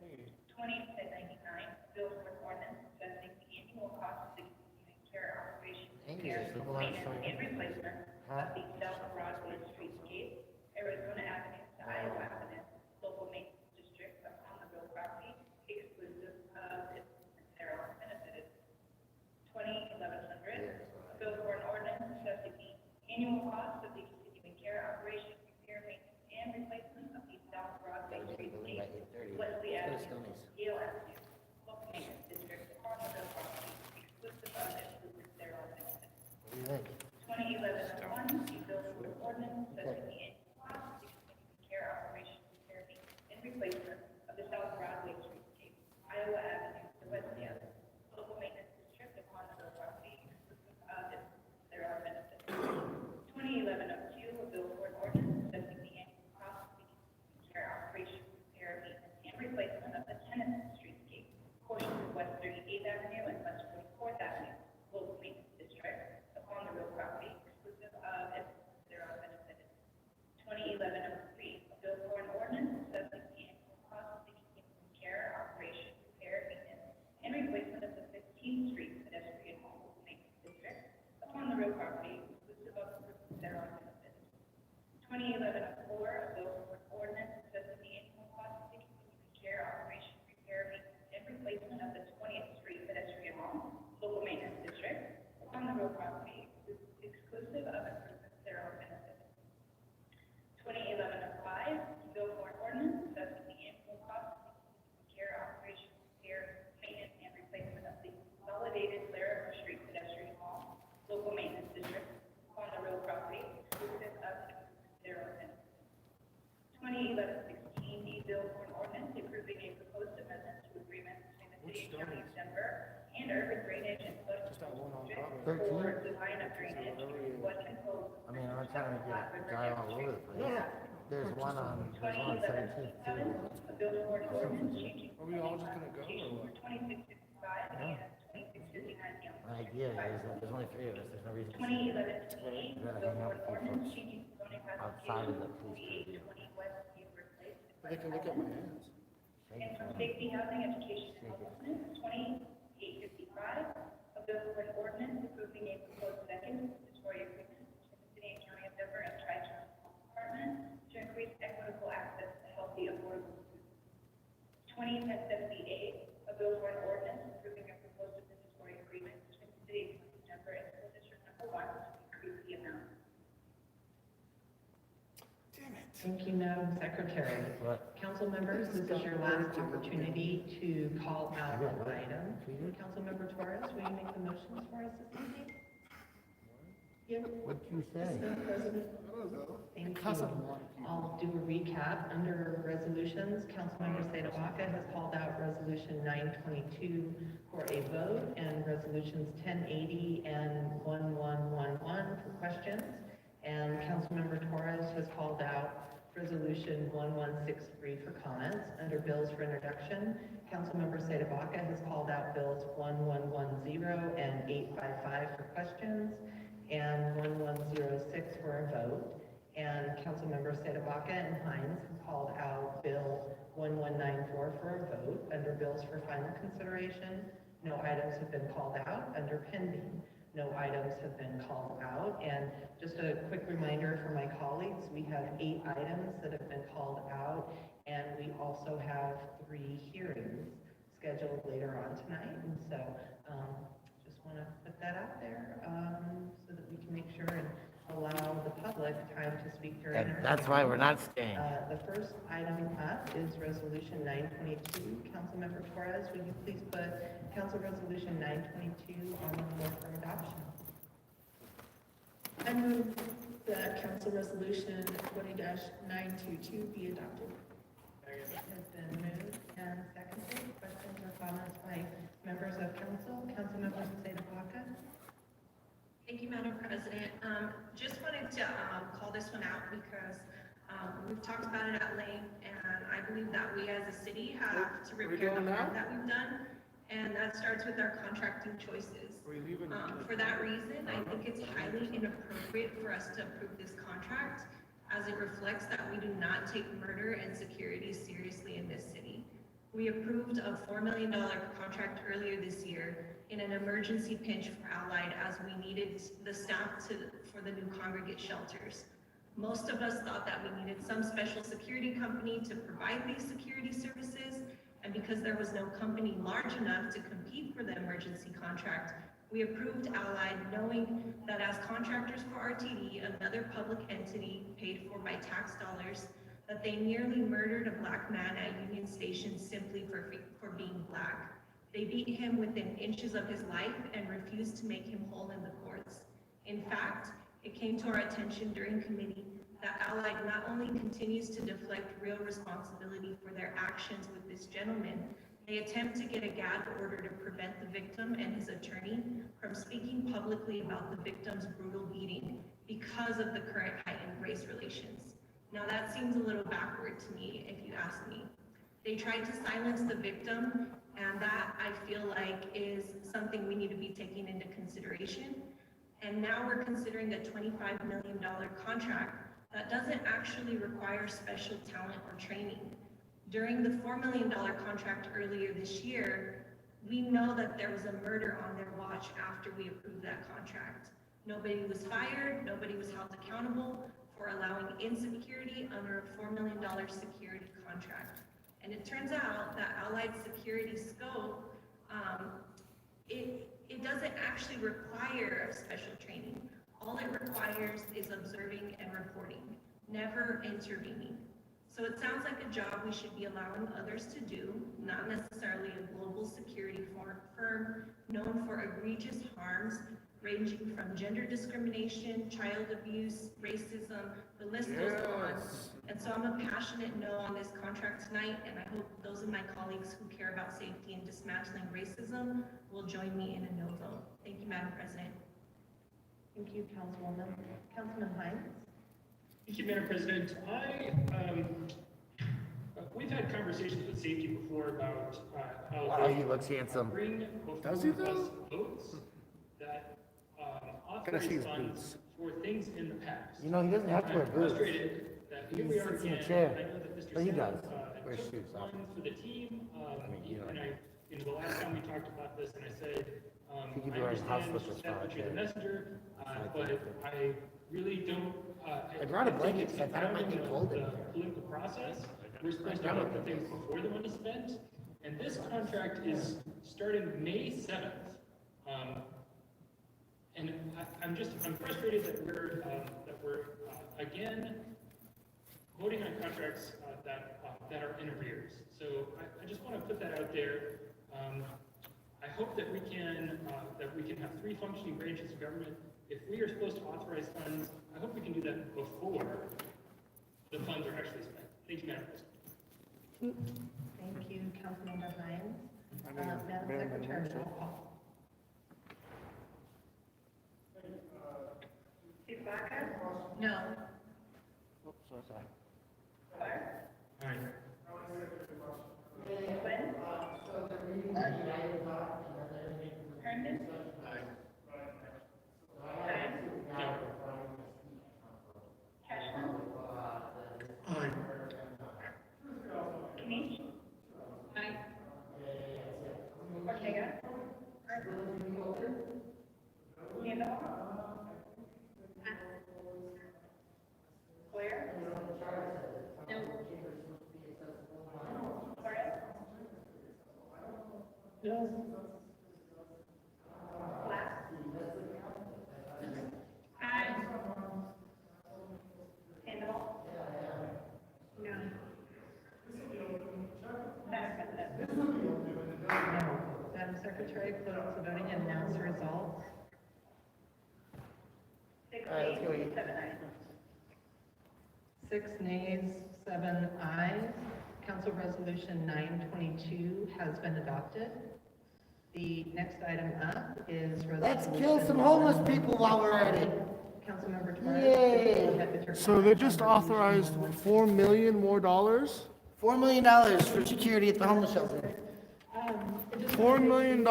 201099, bill for an ordinance assessing the annual cost of the continuing care, operation, Angry repair, is people aren't maintenance, showing and up. replacement Huh? of the South Broadway streetscape, Arizona Avenue to Iowa Avenue, local maintenance district upon the real property exclusive of improvements thereon benefited. 2100, a bill for an ordinance assessing the annual cost of the continuing care, operation, repair, maintenance, and replacement of the South Broadway Gotta get the building streetscape, by 8:30. Wesley Let's go to Avenue, Stoney's. Yale Avenue, local maintenance district upon the real property exclusive of improvements thereon benefited. What do you think? 2011-01, a bill for an ordinance setting the annual cost of the continuing care, operation, repair, maintenance, and replacement of the South Broadway streetscape, Iowa Avenue to Wesley Avenue, local maintenance district upon the real property exclusive of thereon benefited. 2011-02, a bill for an ordinance setting the annual cost of the continuing care, operation, repair, maintenance, and replacement of the Tennyson streetscape, portions of West 38th Avenue and West 44th Avenue, local maintenance district upon the real property exclusive of thereon benefited. 2011-03, a bill for an ordinance assessing the annual cost of the continuing care, operation, repair, maintenance, and replacement of the 15th Street pedestrian local maintenance district upon the real property exclusive of improvements thereon benefited. 2011-04, a bill for an ordinance assessing the annual cost of the continuing care, operation, repair, maintenance, and replacement of the 20th Street pedestrian wall, local maintenance district upon the real property exclusive of improvements thereon benefited. 2011-05, bill for an ordinance assessing the annual cost of the continuing care, operation, repair, maintenance, and replacement of the consolidated Larimer Street pedestrian wall, local maintenance district upon the real property exclusive of improvements thereon benefited. 2011-16, a bill for an ordinance approving a proposed amendment to agreement between the city and county of Denver and urban drainage and flood control district for design of drainage, flood control. I mean, I'm trying to get drive all over the place. There's one on 17th too. A bill for an ordinance changing Are we all just gonna go or what? 2665 and 2659 My idea is that there's only 3 of us. There's no reason to 2011-28, gotta bill hang for out an with you ordinance folks changing zoning outside of the police classification purview. 20 West Beaver Place. They can look at my hands. And from safety, housing, education, and homelessness, 2855, a bill for an ordinance approving a proposed second statutory agreement between the city and county of Denver and Tri-County Health Department to increase equitable access to healthy, affordable food. 2010-78, a bill for an ordinance approving a proposed statutory agreement between the city and county of Denver and school district number 1 to increase the amount. Thank you, Madam Secretary. What? Council members, this is your last opportunity to call out an item. Councilmember Torres, will you make the motions for us this evening? What'd you say? Mr. President, Thank you. I'll do a recap. Under resolutions, Councilmember Sadavaca has called out Resolution 922 for a vote, and Resolutions 1080 and 1111 for questions. And Councilmember Torres has called out Resolution 1163 for comments. Under bills for introduction, Councilmember Sadavaca has called out bills 1110 and 855 for questions, and 1106 for a vote. And Councilmember Sadavaca and Hines have called out bill 1194 for a vote. Under bills for final consideration, no items have been called out. Under pending, no items have been called out. And just a quick reminder for my colleagues, we have 8 items that have been called out, and we also have 3 hearings scheduled later on tonight. And so just want to put that out there so that we can make sure and allow the public time to speak during And our that's why hearing. we're not staying. The first item up is Resolution 922. Councilmember Torres, would you please put Council Resolution 922 on the floor for adoption? I move that Council Resolution 20-922 be adopted. It has been moved and seconded. Questions or comments by members of council? Councilmember Sadavaca? Thank you, Madam President. Just wanted to call this one out because we've talked about it at length, and I believe that we as a city have to repair the harm that we've done, and that starts with our contracting choices. For that reason, I think it's highly inappropriate for us to approve this contract, as it reflects that we do not take murder and security seriously in this city. We approved a $4 million contract earlier this year in an emergency pinch for Allied, as we needed the staff for the new congregate shelters. Most of us thought that we needed some special security company to provide these security services, and because there was no company large enough to compete for the emergency contract, we approved Allied, knowing that as contractors for RTD, another public entity paid for by tax dollars, that they nearly murdered a black man at Union Station simply for being black. They beat him within inches of his life and refused to make him whole in the courts. In fact, it came to our attention during committee that Allied not only continues to deflect real responsibility for their actions with this gentleman, they attempt to get a gag order to prevent the victim and his attorney from speaking publicly about the victim's brutal beating because of the current heightened race relations. Now that seems a little backward to me, if you ask me. They tried to silence the victim, and that, I feel like, is something we need to be taking into consideration. And now we're considering a $25 million contract that doesn't actually require special talent or training. During the $4 million contract earlier this year, we know that there was a murder on their watch after we approved that contract. Nobody was fired, nobody was held accountable for allowing insecurity under a $4 million security contract. And it turns out that Allied security scope, it doesn't actually require special training. All it requires is observing and reporting, never intervening. So it sounds like a job we should be allowing others to do, not necessarily a global security firm known for egregious harms ranging from gender discrimination, child abuse, racism, the list goes on. And so I'm a passionate no on this contract tonight, and I hope those of my colleagues who care about safety and dismantling racism will join me in a no vote. Thank you, Madam President. Thank you, Councilwoman. Councilman Hines? Thank you, Madam President. We've had conversations with safety before about how Wow, he looks handsome. bring Does he before though? us votes that Gotta see authorize his funds boots. for things in the past. You know, he doesn't have to wear I'm boots. frustrated that He here we are sits in a again. chair. I know that Mr. But he Sims, does. Wears took shoes, funds for the team. you know. And the last time we talked about this, and I said, He could I be wearing house understand slippers that for what you're the our messenger, but I really don't. I brought a think blanket it's because I thought it might get confounding cold in the here. political process. We're supposed to vote the things before the money's spent, and this contract is starting May 7th. And I'm frustrated that we're again voting on contracts that are in arrears. So I just want to put that out there. I hope that we can have 3 functioning branches of government. If we are supposed to authorize funds, I hope we can do that before the funds are actually spent. Thank you, Madam President. Thank you, Councilmember Hines. Madam Secretary, roll call. Ibaka? No. Oops, so sorry. Clark? Aye. Quinn? Herndon? Hines? No. Cashman? Aye. Knight? Aye. Ortega? Sandoval? Blair? No. Torres? No. Black? Aye. Sandoval? No. Madam President? No. Madam Secretary, close the voting and announce the results. 6 All right, let's go ayes, eat. 7 ayes. 6 nays, 7 ayes. Council Resolution 922 has been adopted. The next item up is Let's resolution. kill some homeless people while we're at it. Councilmember Torres. Yay. go ahead with your So they comments just on resolution authorized number 4 million more dollars? $4 million for security at the homeless shelter. $4 million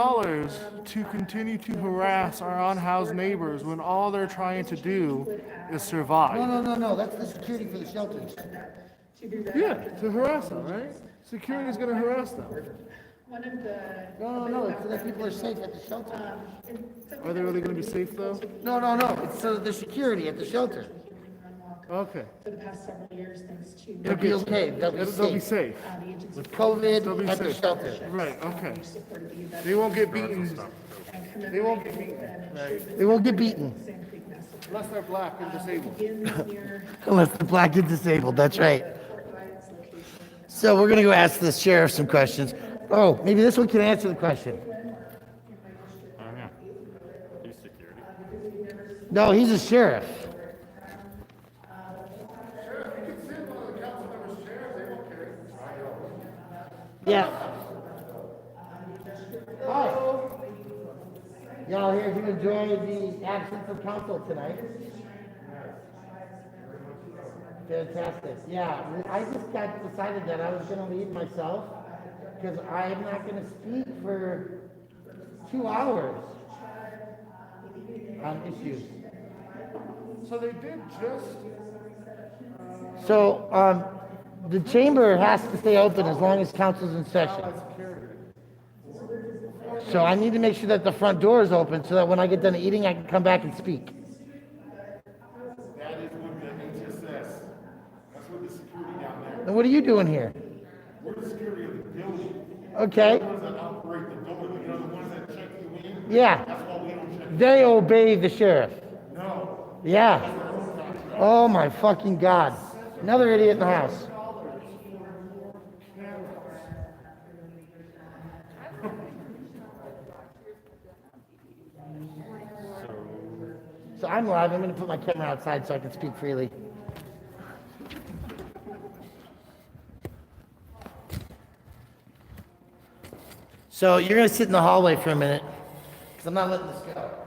to continue to harass our unhoused neighbors when all they're trying to do is survive. No, that's the security for the shelters. Yeah, to harass them, right? Security's gonna harass them. One of the. No, it's so that people are safe at the shelter. Are they really gonna be safe though? No, it's so the security at the shelter. Okay. For the past several years, thanks to. They'll be okay, they'll be safe. The agency. With They'll be COVID at the safe. shelter. Right, okay. Supported the event. They won't get beaten. They won't get beaten. They won't get beaten. Sand Creek massacre. Unless they're black and disabled. Begins near Unless the black is disabled, that's right. Fort Lyons location. So we're gonna go ask the sheriff some questions. Oh, maybe this one can answer the question. Yeah. He's security. No, he's a sheriff. Yeah. Hi. Y'all here to enjoy the absence of council tonight? Fantastic. Yeah, I just got decided that I was gonna leave myself because I'm not gonna speak for 2 hours on issues. So they did just. So, the chamber has to stay open as long as council's in session. So I need to make sure that the front door is open so that when I get done eating, I can come back and speak. That is what the HSS, that's what the security down there. And what are you doing here? We're the security of the building. Okay, The ones that operate the building, you know, the ones that check you in. yeah. That's why we don't check. They obey the sheriff. No. Yeah. Oh my fucking God. Another idiot in the house. So I'm live. I'm going to put my camera outside so I can speak freely. So you're going to sit in the hallway for a minute because I'm not letting this go.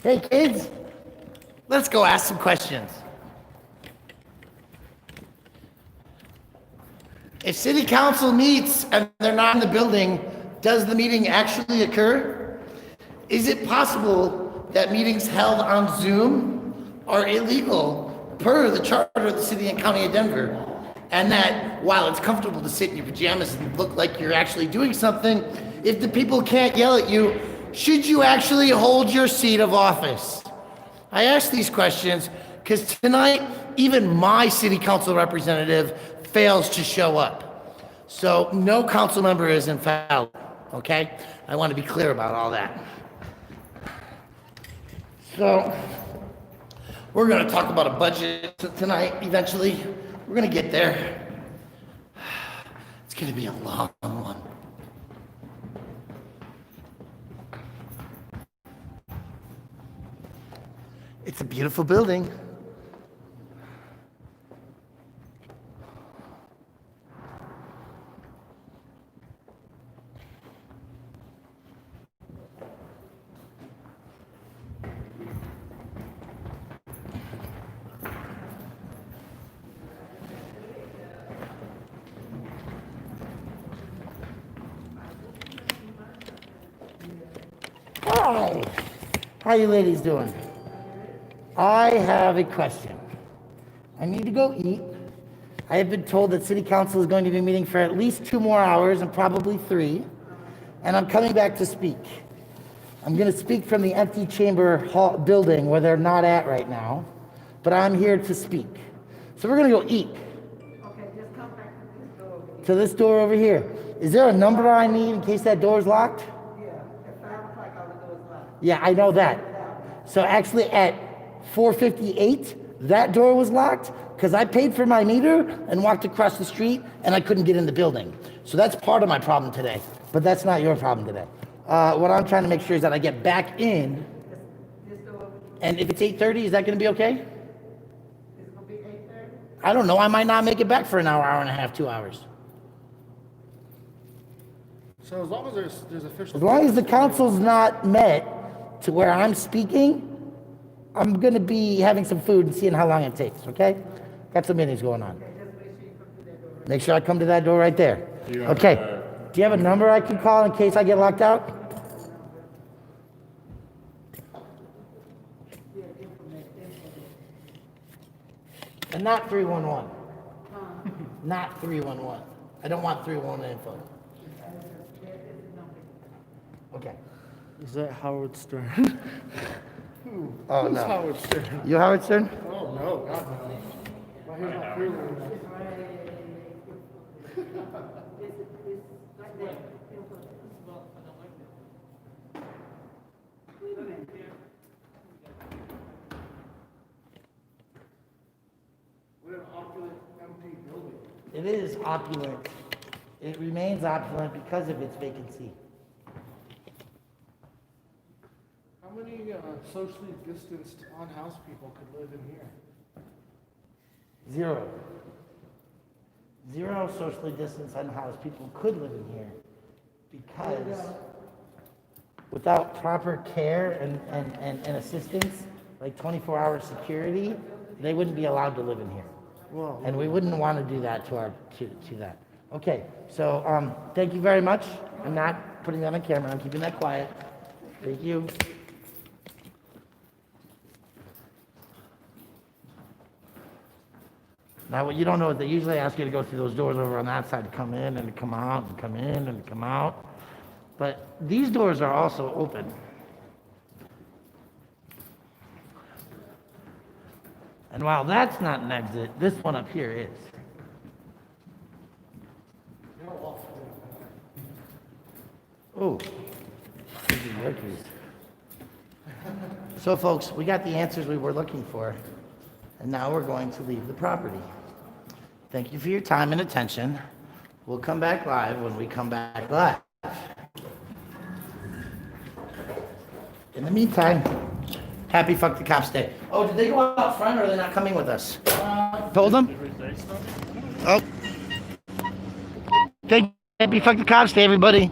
Hey, kids, let's go ask some questions. If city council meets and they're not in the building, does the meeting actually occur? Is it possible that meetings held on Zoom are illegal per the charter of the city and county of Denver? And that while it's comfortable to sit in your pajamas and look like you're actually doing something, if the people can't yell at you, should you actually hold your seat of office? I ask these questions because tonight, even my city council representative fails to show up. So no council member is infallible, okay? I want to be clear about all that. So we're going to talk about a budget tonight eventually. We're going to get there. It's going to be a long one. It's a beautiful building. Hi. How you ladies doing? I have a question. I need to go eat. I have been told that city council is going to be meeting for at least 2 more hours and probably 3. And I'm coming back to speak. I'm going to speak from the empty chamber hall building where they're not at right now. But I'm here to speak. So we're going to go eat. Okay, just come back to this door. To this door over here. Is there a number I need in case that door's locked? Yeah, at 5 o'clock, all the doors locked. Yeah, I know that. So actually at 4:58, that door was locked because I paid for my meter and walked across the street and I couldn't get in the building. So that's part of my problem today, but that's not your problem today. What I'm trying to make sure is that I get back in, and if it's 8:30, is that going to be okay? It's gonna be 8:30? I don't know, I might not make it back for an hour, hour and a half, 2 hours. So as long as there's official. As long as the council's not met to where I'm speaking, I'm going to be having some food and seeing how long it takes, okay? Got some meetings going on. Make sure I come to that door right there. Okay. Do you have a number I can call in case I get locked out? And not 311. Not 311. I don't want 311 info. Okay. Is that Howard Stern? Oh, Who's no. Howard Stern? You Howard Stern? Oh, no, God, no. Why he's not feeling that? What an opulent, empty building. It is opulent. It remains opulent because of its vacancy. How many socially distanced unhoused people could live in here? 0. 0 socially distanced unhoused people could live in here because without proper care and assistance, like 24-hour security, they wouldn't be allowed to live in here. Well, And we wouldn't want to do that to that. Okay, so thank you very much. I'm not putting that on camera. I'm keeping that quiet. Thank you. Now, what you don't know is they usually ask you to go through those doors over on that side to come in and to come out and come in and to come out. But these doors are also open. And while that's not an exit, this one up here is. Oh, these are your keys. So folks, we got the answers we were looking for, and now we're going to leave the property. Thank you for your time and attention. We'll come back live when we come back live. In the meantime, happy Fuck the Cops Day. Oh, did they go out front or are they not coming with us? Told them? Oh. Thank you. Happy Fuck the Cops Day, everybody.